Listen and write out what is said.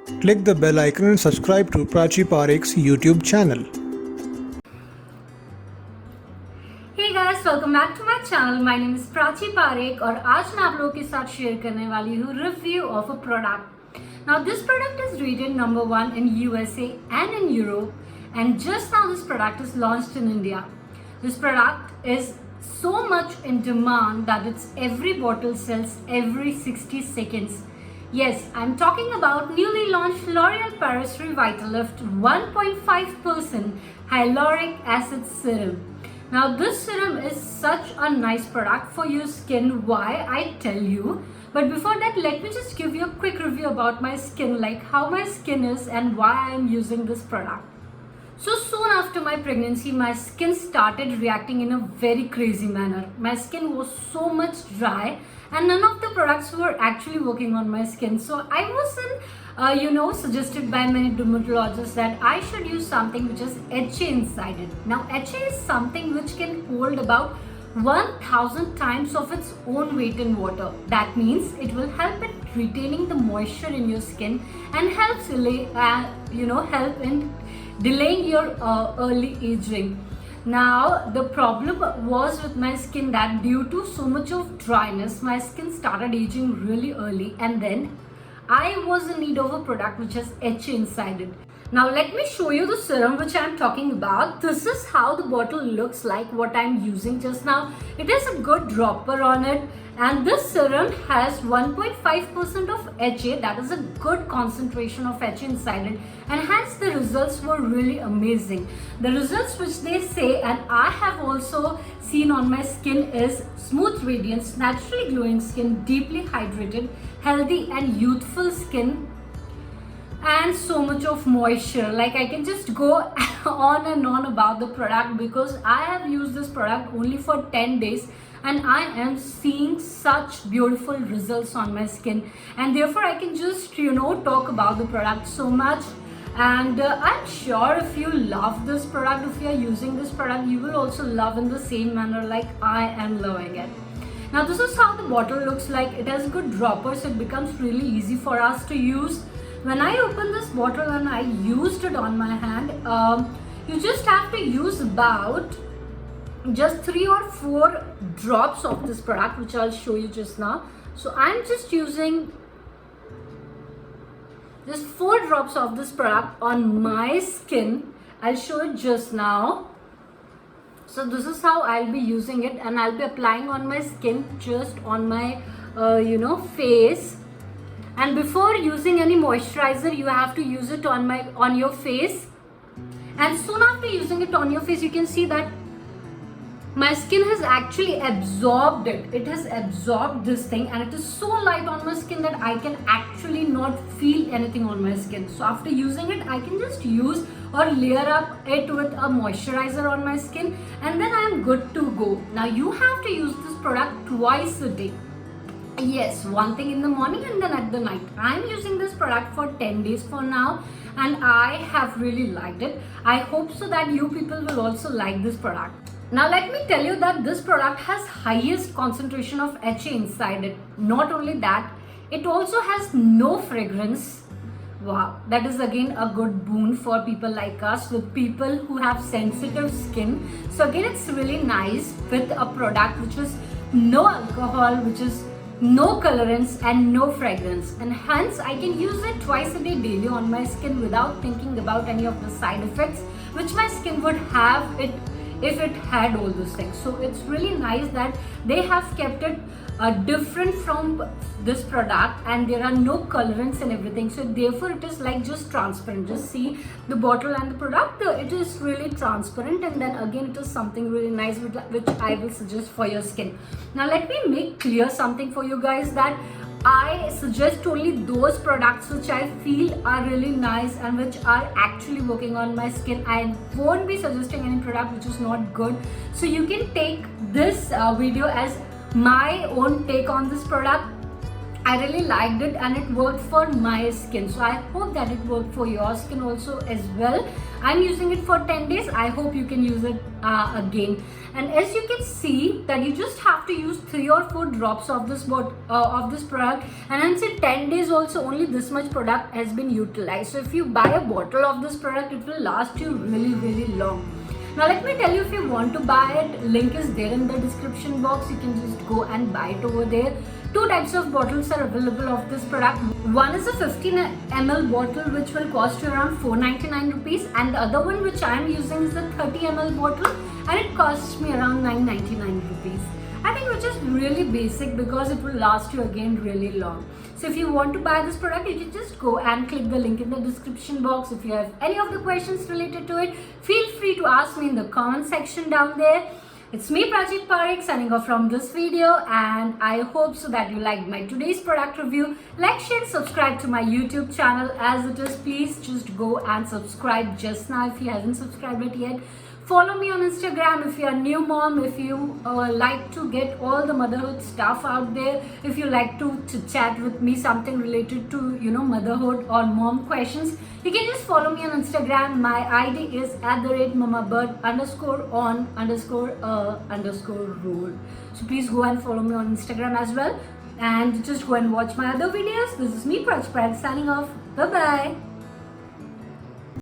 Click the bell icon and subscribe to Prachi Parekh's YouTube channel. Hey guys, welcome back to my channel. My name is Prachi Parekh और आज मैं आप लोगों के साथ share करने वाली हूँ review of a product. Now this product is rated number 1 in USA and in Europe, and just now this product is launched in India. This product is so much in demand that its every bottle sells every 60 seconds. Yes, I'm talking about newly launched L'Oreal Paris Revitalift 1.5% Hyaluronic Acid Serum. Now this serum is such a nice product for your skin. Why? I tell you. But before that, let me just give you a quick review about my skin, like how my skin is and why I am using this product. So soon after my pregnancy, my skin started reacting in a very crazy manner. My skin was so much dry and none of the products were actually working on my skin. So I was suggested by many dermatologists that I should use something which is HA inside it. Now HA is something which can hold about 1000 times of its own weight in water. That means it will help in retaining the moisture in your skin and helps help in delaying your early aging. Now the problem was with my skin that due to so much of dryness, my skin started aging really early, and then I was in need of a product which has HA inside it. Now let me show you the serum which I am talking about. This is how the bottle looks like, what I am using just now. It is a good dropper on it, and this serum has 1.5% of HA, that is a good concentration of HA inside it, and hence the results were really amazing. The results which they say, and I have also seen on my skin, is smooth radiance, naturally glowing skin, deeply hydrated, healthy and youthful skin, and so much of moisture. Like I can just go on and on about the product because I have used this product only for 10 days and I am seeing such beautiful results on my skin, and therefore I can just talk about the product so much. And I'm sure if you love this product, if you are using this product, you will also love in the same manner like I am loving it. Now this is how the bottle looks like. It has good droppers, so it becomes really easy for us to use. When I opened this bottle and I used it on my hand, you just have to use about just 3 or 4 drops of this product, which I'll show you just now. So I'm just using just 4 drops of this product on my skin. I'll show it just now. So this is how I'll be using it, and I'll be applying on my skin, just on my face. And before using any moisturizer, you have to use it on your face. And soon after using it on your face, you can see that my skin has actually absorbed it. It has absorbed this thing, and it is so light on my skin that I can actually not feel anything on my skin. So after using it, I can just use or layer up it with a moisturizer on my skin, and then I am good to go. Now you have to use this product twice a day. Yes, one thing in the morning and then at the night. I'm using this product for 10 days for now, and I have really liked it. I hope so that you people will also like this product. Now let me tell you that this product has highest concentration of HA inside it. Not only that, it also has no fragrance. Wow, that is again a good boon for people like us, with people who have sensitive skin. So again, it's really nice with a product which is no alcohol, which is no colorants and no fragrance, and hence I can use it twice a day daily on my skin without thinking about any of the side effects which my skin would have it if it had all those things. So it's really nice that they have kept it different from this product, and there are no colorants and everything, so therefore it is like just transparent. Just see the bottle and the product, it is really transparent, and then again it is something really nice which I will suggest for your skin. Now let me make clear something for you guys, that I suggest only those products which I feel are really nice and which are actually working on my skin. I won't be suggesting any product which is not good. So you can take this video as my own take on this product. I really liked it and it worked for my skin. So I hope that it worked for your skin also as well. I'm using it for 10 days. I hope you can use it again. And as you can see that you just have to use 3 or 4 drops of this product, and hence in 10 days also only this much product has been utilized. So if you buy a bottle of this product, it will last you really long. Now let me tell you, if you want to buy it, link is there in the description box. You can just go and buy it over there. 2 types of bottles are available of this product. One is a 15 ml bottle which will cost you around 499 rupees, and the other one which I am using is the 30 ml bottle and it costs me around 999 rupees. I think which is really basic because it will last you again really long. So if you want to buy this product, you can just go and click the link in the description box. If you have any of the questions related to it, feel free to ask me in the comment section down there. It's me, Prachi Parekh, signing off from this video, and I hope so that you liked my today's product review. Like, share, subscribe to my YouTube channel as it is. Please just go and subscribe just now if you haven't subscribed it yet. Follow me on Instagram if you are new mom, if you like to get all the motherhood stuff out there, if you like to chat with me something related to motherhood or mom questions, you can just follow me on Instagram. My ID is @mamabird_on_rule. So please go and follow me on Instagram as well, and just go and watch my other videos. This is me, Prachi Parekh, signing off. Bye bye.